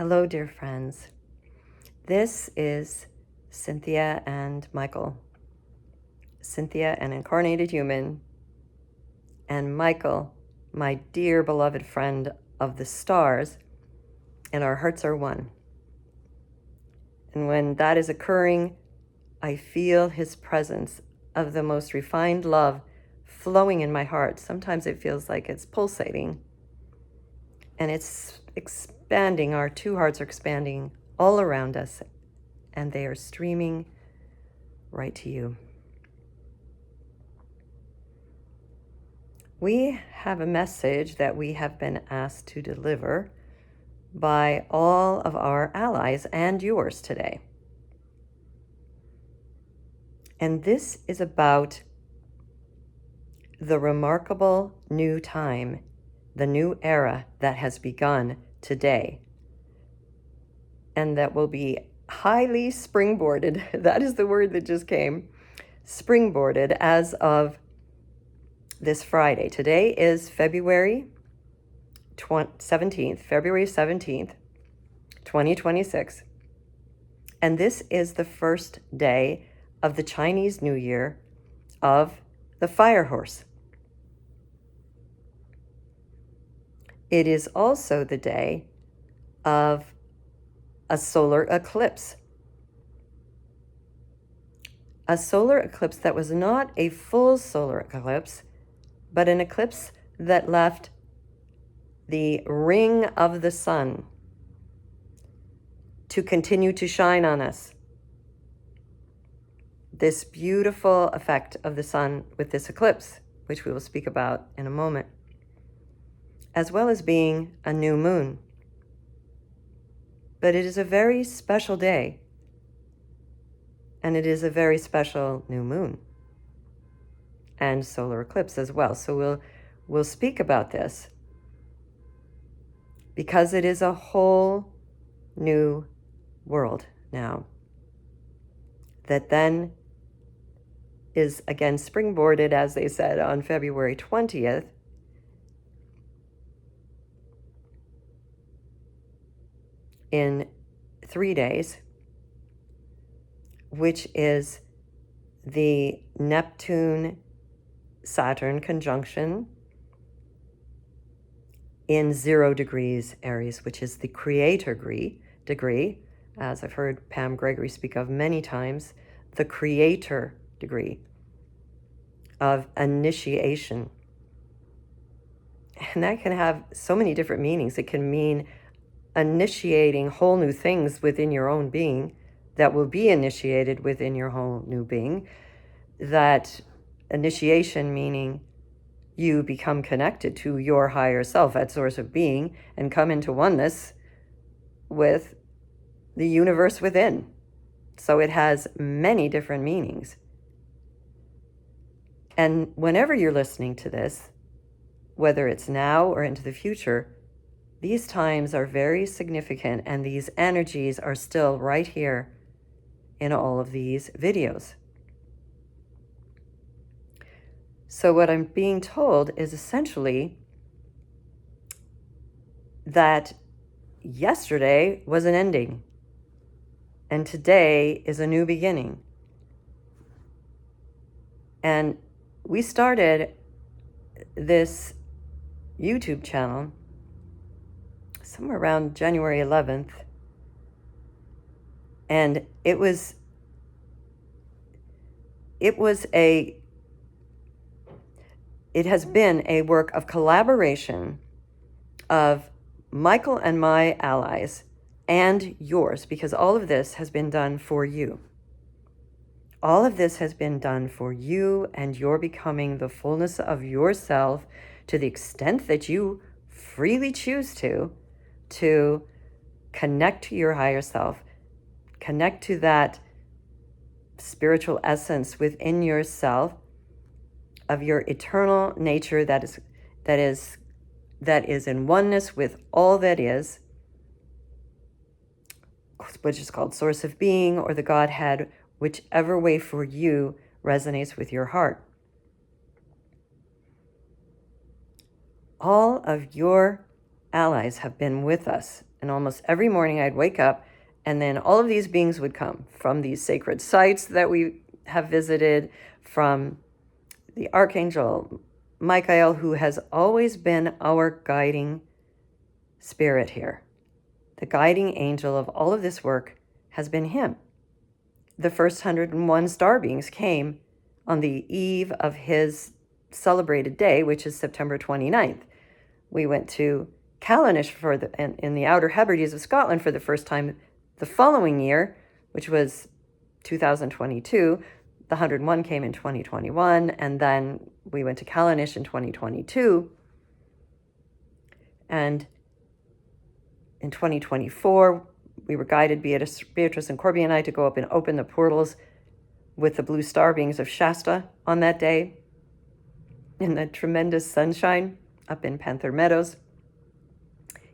Hello, dear friends. This is Cynthia and Michael. Cynthia, an incarnated human, and Michael, my dear beloved friend of the stars, and our hearts are one. And when that is occurring, I feel his presence of the most refined love flowing in my heart. Sometimes it feels like it's pulsating, and it's expanding. Our two hearts are expanding all around us, and they are streaming right to you. We have a message that we have been asked to deliver by all of our allies and yours today. And this is about the remarkable new time, the new era that has begun today, and that will be highly springboarded. That is the word that just came. Springboarded as of this Friday. Today is February 17th, 2026. And this is the first day of the Chinese New Year of the Fire Horse. It is also the day of a solar eclipse. A solar eclipse that was not a full solar eclipse, but an eclipse that left the ring of the sun to continue to shine on us. This beautiful effect of the sun with this eclipse, which we will speak about in a moment, as well as being a new moon. But it is a very special day, and it is a very special new moon and solar eclipse as well. So we'll speak about this because it is a whole new world now that then is again springboarded, as they said, on February 20th. In 3 days, which is the Neptune-Saturn conjunction in 0 degrees Aries, which is the creator degree, as I've heard Pam Gregory speak of many times, the creator degree of initiation. And that can have so many different meanings. It can mean initiating whole new things within your own being that will be initiated within your whole new being. That initiation meaning you become connected to your higher self at source of being and come into oneness with the universe within. So it has many different meanings. And whenever you're listening to this, whether it's now or into the future, these times are very significant, and these energies are still right here in all of these videos. So what I'm being told is essentially that yesterday was an ending, and today is a new beginning. And we started this YouTube channel somewhere around January 11th. And it has been a work of collaboration of Michael and my allies and yours, because all of this has been done for you. All of this has been done for you, and you're becoming the fullness of yourself to the extent that you freely choose to connect to your higher self, connect to that spiritual essence within yourself of your eternal nature that is in oneness with all that is, which is called source of being or the Godhead, whichever way for you resonates with your heart. All of your allies have been with us. And almost every morning I'd wake up, and then all of these beings would come from these sacred sites that we have visited, from the Archangel Michael, who has always been our guiding spirit here. The guiding angel of all of this work has been him. The first 101 star beings came on the eve of his celebrated day, which is September 29th. We went to Callanish in the Outer Hebrides of Scotland for the first time the following year, which was 2022. The 101 came in 2021, and then we went to Callanish in 2022. And in 2024, we were guided, Beatrice and Corby and I, to go up and open the portals with the blue star beings of Shasta on that day in the tremendous sunshine up in Panther Meadows.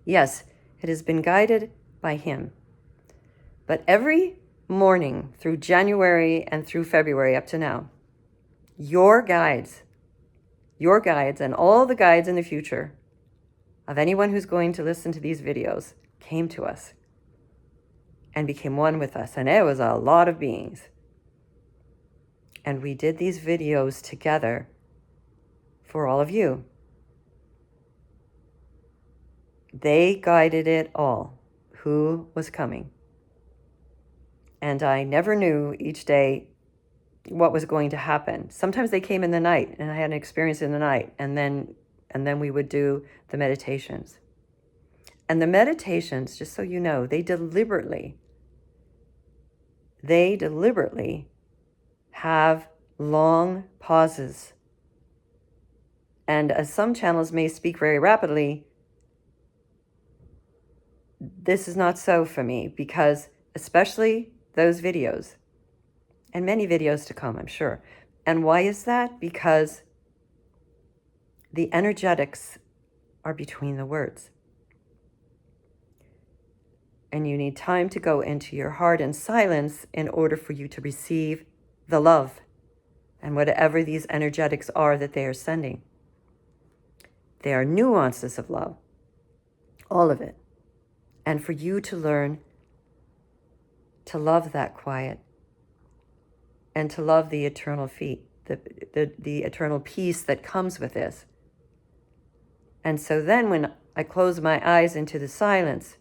Yes, it has been guided by him. But every morning through January and through February up to now, your guides, and all the guides in the future of anyone who's going to listen to these videos came to us and became one with us. And it was a lot of beings. And we did these videos together for all of you. They guided it all, who was coming. And I never knew each day what was going to happen. Sometimes they came in the night, and I had an experience in the night, and then we would do the meditations. And the meditations, just so you know, they deliberately have long pauses. And as some channels may speak very rapidly, this is not so for me, because especially those videos, and many videos to come, I'm sure. And why is that? Because the energetics are between the words. And you need time to go into your heart in silence in order for you to receive the love and whatever these energetics are that they are sending. They are nuances of love, all of it. And for you to learn to love that quiet and to love the eternal the eternal peace that comes with this. And so then when I close my eyes into the silence,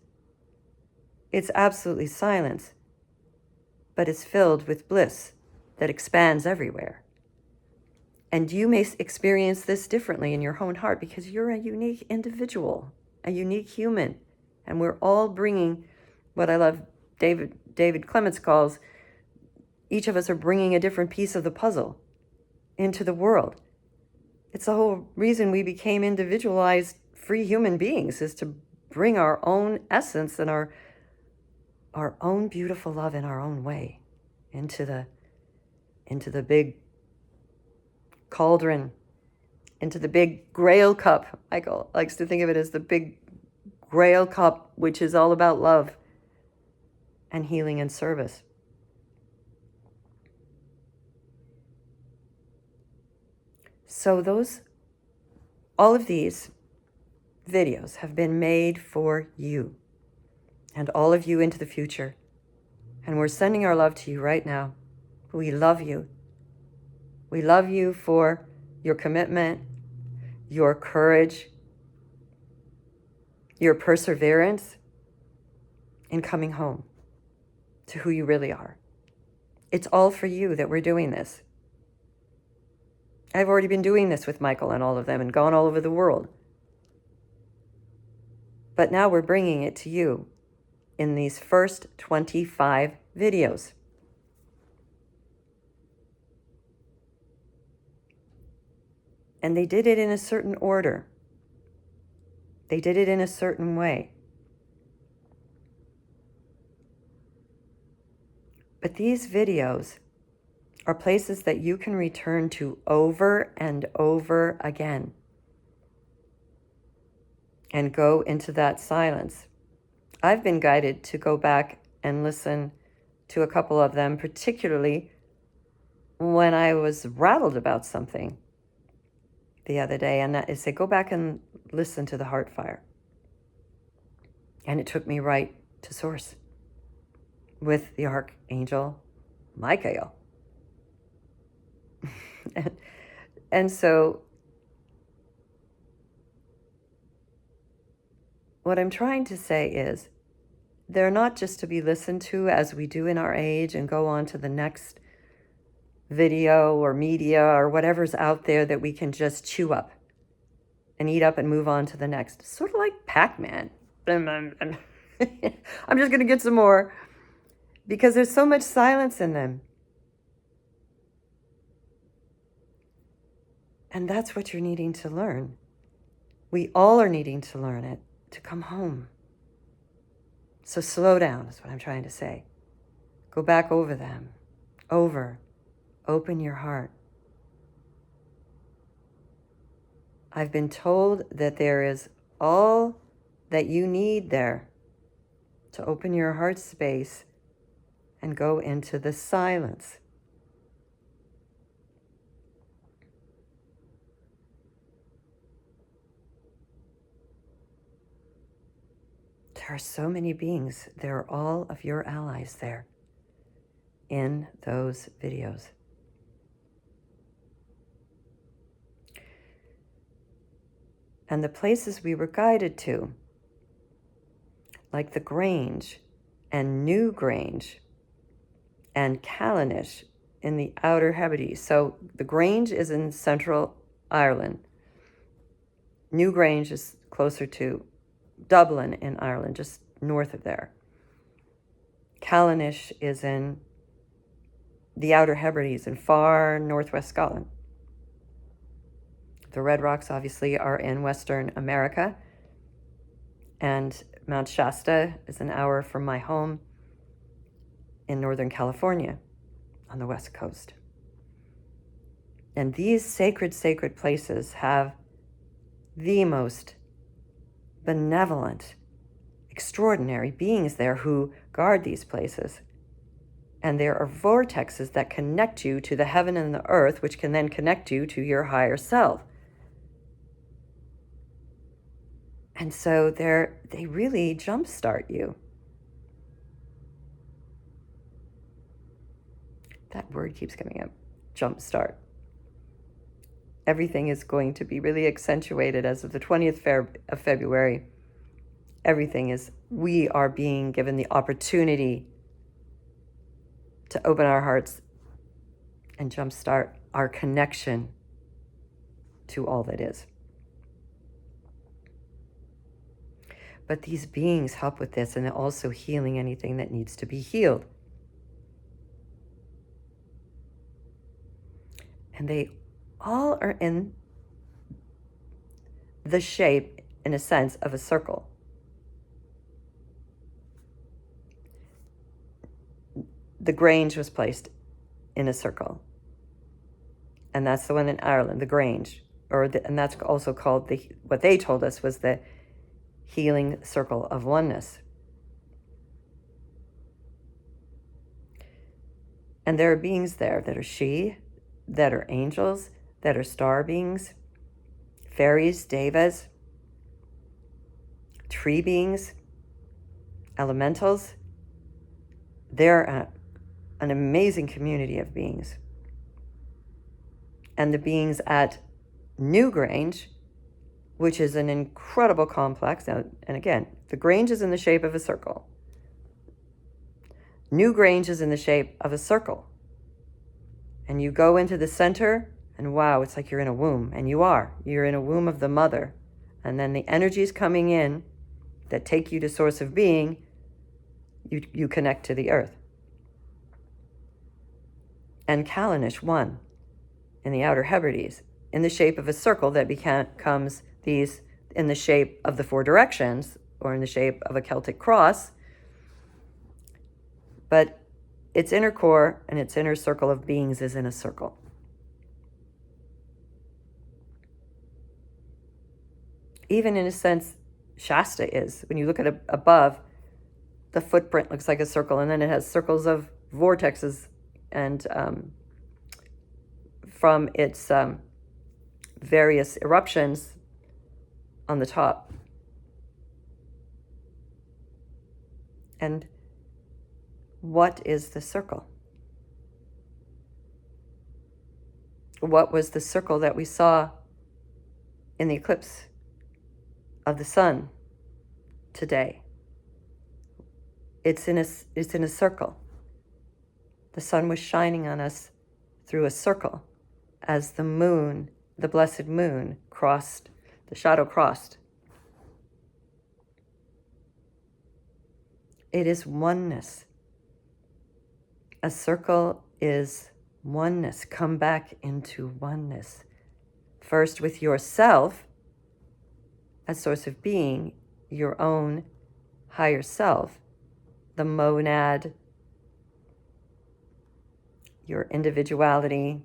it's absolutely silence, but it's filled with bliss that expands everywhere. And you may experience this differently in your own heart because you're a unique individual, a unique human. And we're all bringing what I love David Clements calls, each of us are bringing a different piece of the puzzle into the world. It's the whole reason we became individualized, free human beings, is to bring our own essence and our own beautiful love in our own way into the big cauldron, into the big grail cup. Michael likes to think of it as the big grail cup, which is all about love and healing and service. So all of these videos have been made for you and all of you into the future. And we're sending our love to you right now. We love you. We love you for your commitment, your courage, your perseverance in coming home to who you really are. It's all for you that we're doing this. I've already been doing this with Michael and all of them and gone all over the world. But now we're bringing it to you in these first 25 videos. And they did it in a certain order. They did it in a certain way. But these videos are places that you can return to over and over again and go into that silence. I've been guided to go back and listen to a couple of them, particularly when I was rattled about something the other day, and that is, say, go back and listen to the heart fire. And it took me right to source with the Archangel Michael. And so what I'm trying to say is they're not just to be listened to as we do in our age and go on to the next video or media or whatever's out there that we can just chew up and eat up and move on to the next. Sort of like Pac-Man. I'm just going to get some more because there's so much silence in them. And that's what you're needing to learn. We all are needing to learn it, to come home. So slow down is what I'm trying to say. Go back over them. Open your heart. I've been told that there is all that you need there to open your heart space and go into the silence. There are so many beings. There are all of your allies there in those videos. And the places we were guided to, like the Grange and New Grange and Callanish in the Outer Hebrides. So the Grange is in central Ireland. New Grange is closer to Dublin in Ireland, just north of there. Callanish is in the Outer Hebrides in far northwest Scotland. The Red Rocks obviously are in Western America, and Mount Shasta is an hour from my home in Northern California on the West Coast. And these sacred places have the most benevolent, extraordinary beings there who guard these places. And there are vortexes that connect you to the heaven and the earth, which can then connect you to your higher self. And so they really jumpstart you. That word keeps coming up, jumpstart. Everything is going to be really accentuated as of the 20th of February. We are being given the opportunity to open our hearts and jumpstart our connection to all that is. But these beings help with this, and they're also healing anything that needs to be healed. And they all are in the shape, in a sense, of a circle. The Grange was placed in a circle. And that's the one in Ireland, the Grange. And that's also called, what they told us was the healing circle of oneness. And there are beings there that are she, that are angels, that are star beings, fairies, devas, tree beings, elementals. They're an amazing community of beings. And the beings at New Grange, which is an incredible complex. Now, and again, the Grange is in the shape of a circle. New Grange is in the shape of a circle. And you go into the center, and wow, it's like you're in a womb. And you're in a womb of the mother. And then the energies coming in that take you to source of being, you connect to the earth. And Callanish, one, in the Outer Hebrides, in the shape of a circle that becomes these in the shape of the four directions, or in the shape of a Celtic cross. But its inner core and its inner circle of beings is in a circle. Even in a sense, Shasta is. When you look at it above, the footprint looks like a circle, and then it has circles of vortexes and from its various eruptions on the top. And what is the circle? What was the circle that we saw in the eclipse of the sun today? It's in a circle. The sun was shining on us through a circle as the moon, the blessed moon, crossed, the shadow crossed. It is oneness. A circle is oneness. Come back into oneness. First with yourself, as source of being, your own higher self, the monad, your individuality,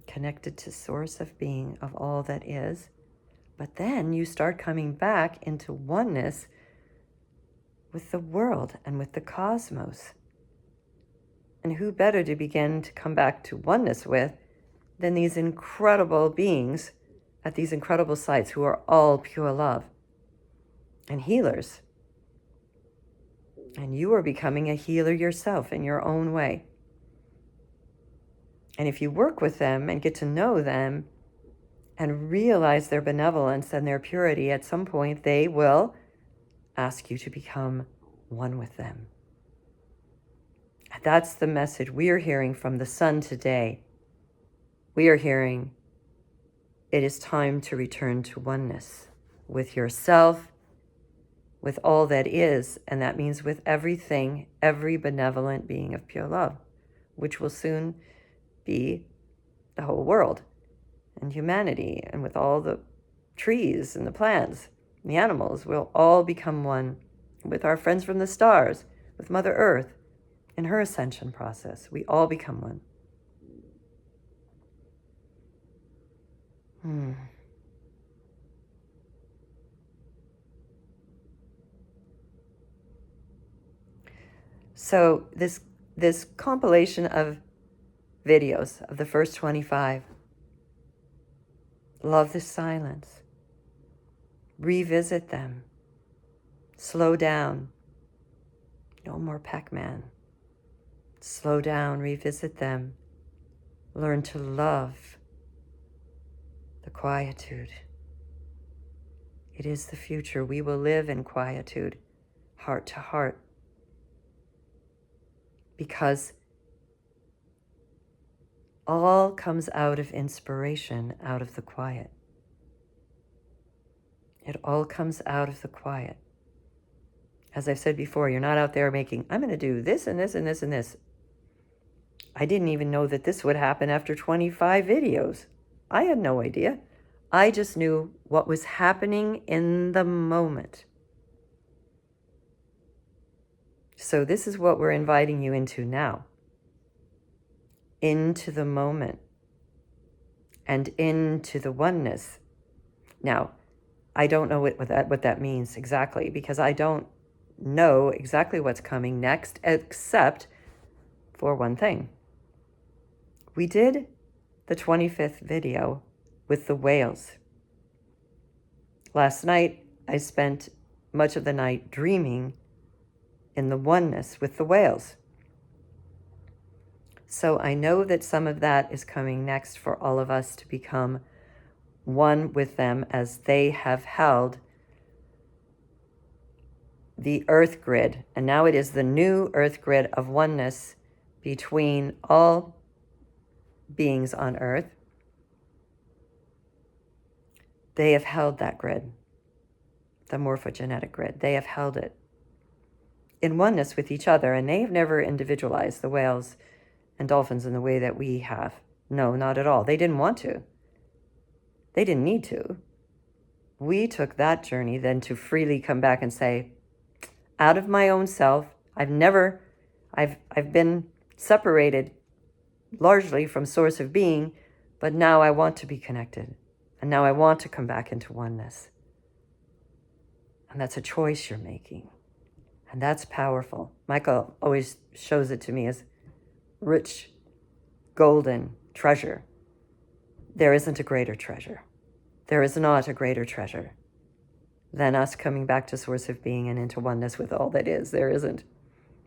connected to source of being of all that is. But then you start coming back into oneness with the world and with the cosmos. And who better to begin to come back to oneness with than these incredible beings at these incredible sites who are all pure love and healers. And you are becoming a healer yourself in your own way. And if you work with them and get to know them and realize their benevolence and their purity, at some point they will ask you to become one with them. That's the message we are hearing from the sun today. We are hearing it is time to return to oneness with yourself, with all that is, and that means with everything, every benevolent being of pure love, which will soon be the whole world and humanity, and with all the trees and the plants and the animals. We'll all become one with our friends from the stars, with Mother Earth in her ascension process. We all become one. So this compilation of videos of the first 25, love the silence, revisit them, slow down, no more Pac-Man, slow down, revisit them, learn to love the quietude. It is the future. We will live in quietude, heart to heart, because all comes out of inspiration, out of the quiet. It all comes out of the quiet. As I've said before, you're not out there making, I'm going to do this and this and this and this. I didn't even know that this would happen after 25 videos. I had no idea. I just knew what was happening in the moment. So this is what we're inviting you into now. Into the moment and into the oneness. Now, I don't know what that means exactly, because I don't know exactly what's coming next, except for one thing. We did the 25th video with the whales. Last night, I spent much of the night dreaming in the oneness with the whales. So I know that some of that is coming next for all of us to become one with them, as they have held the earth grid. And now it is the new earth grid of oneness between all beings on earth. They have held that grid, the morphogenetic grid. They have held it in oneness with each other, and they have never individualized the whales and dolphins in the way that we have. No, not at all. They didn't want to. They didn't need to. We took that journey then to freely come back and say, out of my own self, I've been separated largely from source of being, but now I want to be connected. And now I want to come back into oneness. And that's a choice you're making. And that's powerful. Michael always shows it to me as rich, golden treasure. There isn't a greater treasure. There is not a greater treasure than us coming back to source of being and into oneness with all that is. There isn't.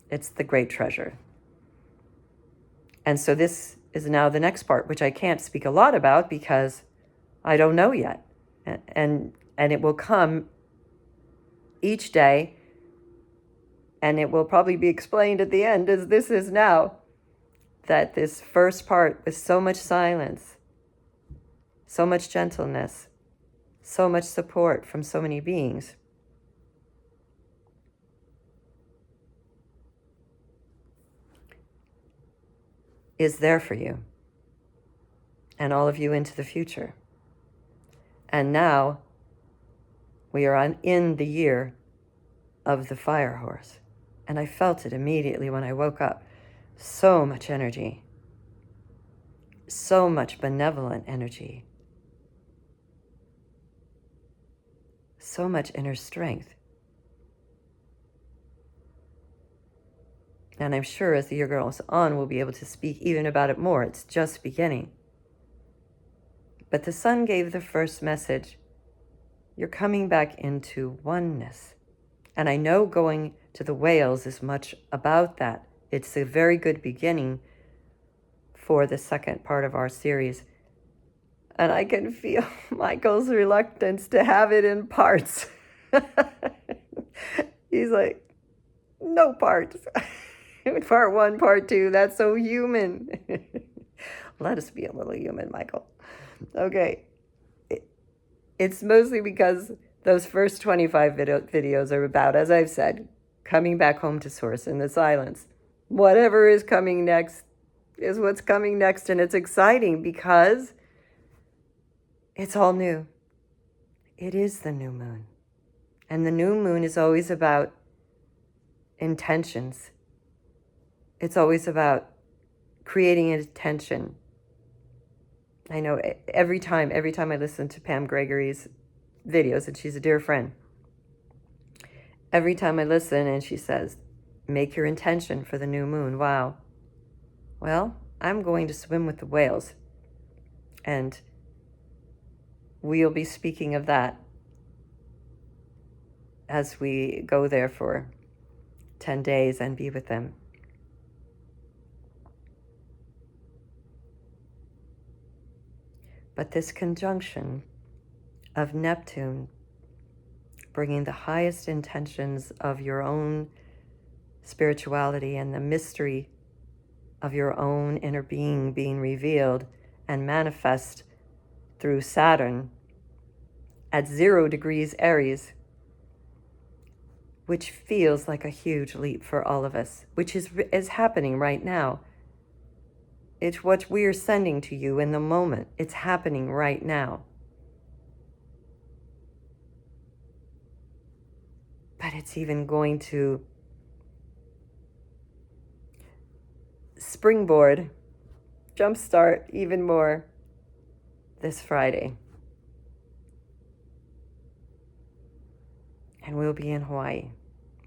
It's the great treasure. And so this is now the next part, which I can't speak a lot about because I don't know yet. And it will come each day, and it will probably be explained at the end, as this is now, that this first part with so much silence, so much gentleness, so much support from so many beings, is there for you and all of you into the future. And now we are in the year of the fire horse. And I felt it immediately when I woke up. So much energy, so much benevolent energy, so much inner strength. And I'm sure as the year goes on, we'll be able to speak even about it more. It's just beginning. But the sun gave the first message. You're coming back into oneness. And I know going to the whales is much about that. It's a very good beginning for the second part of our series. And I can feel Michael's reluctance to have it in parts. He's like, no parts. Part one, part two, that's so human. Let us be a little human, Michael. Okay. It's mostly because those first 25 videos are about, as I've said, coming back home to source in the silence. Whatever is coming next is what's coming next, and it's exciting because it's all new. It is the new moon. And the new moon is always about intentions. It's always about creating an intention. I know every time I listen to Pam Gregory's videos, and she's a dear friend, every time I listen and she says, make your intention for the new moon. Wow. Well, I'm going to swim with the whales. And we'll be speaking of that as we go there for 10 days and be with them. But this conjunction of Neptune bringing the highest intentions of your own spirituality and the mystery of your own inner being revealed and manifest through Saturn at 0 degrees Aries, which feels like a huge leap for all of us, which is happening right now. It's what we are sending to you in the moment. It's happening right now. But it's even going to springboard, jumpstart even more this Friday. And we'll be in Hawaii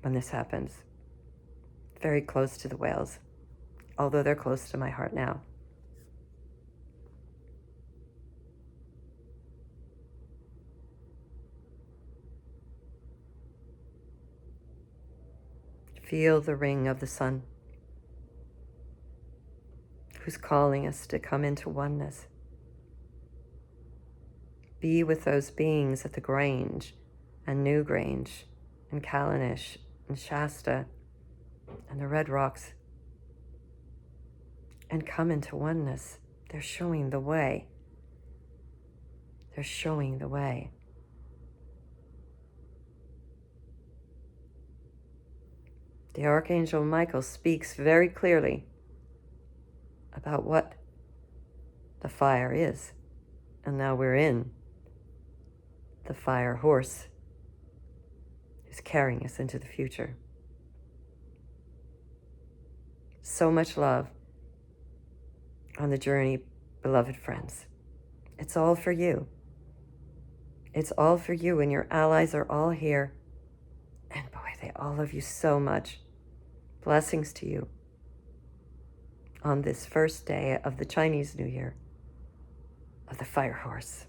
when this happens. Very close to the whales, although they're close to my heart now. Feel the ring of the sun, who's calling us to come into oneness. Be with those beings at the Grange and New Grange and Callanish and Shasta and the Red Rocks, and come into oneness. They're showing the way. They're showing the way. The Archangel Michael speaks very clearly about what the fire is. And now we're in the fire horse who's carrying us into the future. So much love on the journey, beloved friends. It's all for you. It's all for you, and your allies are all here. And boy, they all love you so much. Blessings to you on this first day of the Chinese New Year of the fire horse.